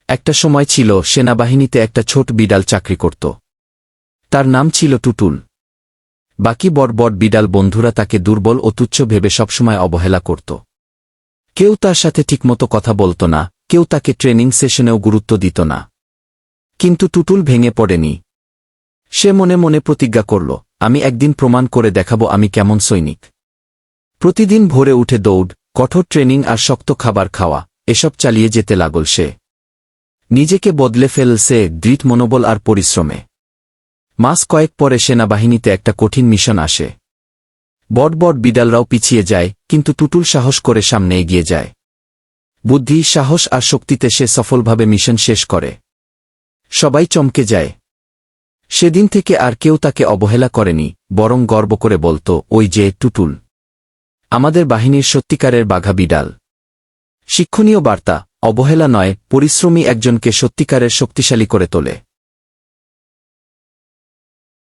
একটা সময় ছিল সেনাবাহিনীতে একটা ছোট বিড়াল চাকরি করত। তার নাম ছিল টুটুল। বাকি বড় বিড়াল বন্ধুরা তাকে দুর্বল ও তুচ্ছ ভেবে সবসময় অবহেলা করত। কেউ তার সাথে ঠিকমতো কথা বলত না, কেউ তাকে ট্রেনিং সেশনেও গুরুত্ব দিত না। কিন্তু টুটুল ভেঙে পড়েনি। সে মনে মনে প্রতিজ্ঞা করল, আমি একদিন প্রমাণ করে দেখাবো আমি কেমন সৈনিক। প্রতিদিন ভোরে উঠে দৌড়, কঠোর ট্রেনিং আর শক্ত খাবার খাওয়া, এসব চালিয়ে যেতে লাগল সে। নিজেকে বদলে ফেলছে দৃঢ় মনোবল আর পরিশ্রমে। মাস কয়েক পরে সেনাবাহিনীতে একটা কঠিন মিশন আসে। বড় বিড়ালরাও পিছিয়ে যায়, কিন্তু টুটুল সাহস করে সামনে এগিয়ে যায়। বুদ্ধি, সাহস আর শক্তিতে সে সফলভাবে মিশন শেষ করে। সবাই চমকে যায়। সেদিন থেকে আর কেউ তাকে অবহেলা করেনি, বরং গর্ব করে বলত, ওই যে টুটুল, আমাদের বাহিনীর সত্যিকারের বাঘা বিড়াল। শিক্ষণীয় বার্তা: অবহেলা নয়, পরিশ্রমী একজনকে সত্যিকারের শক্তিশালী করে তোলে।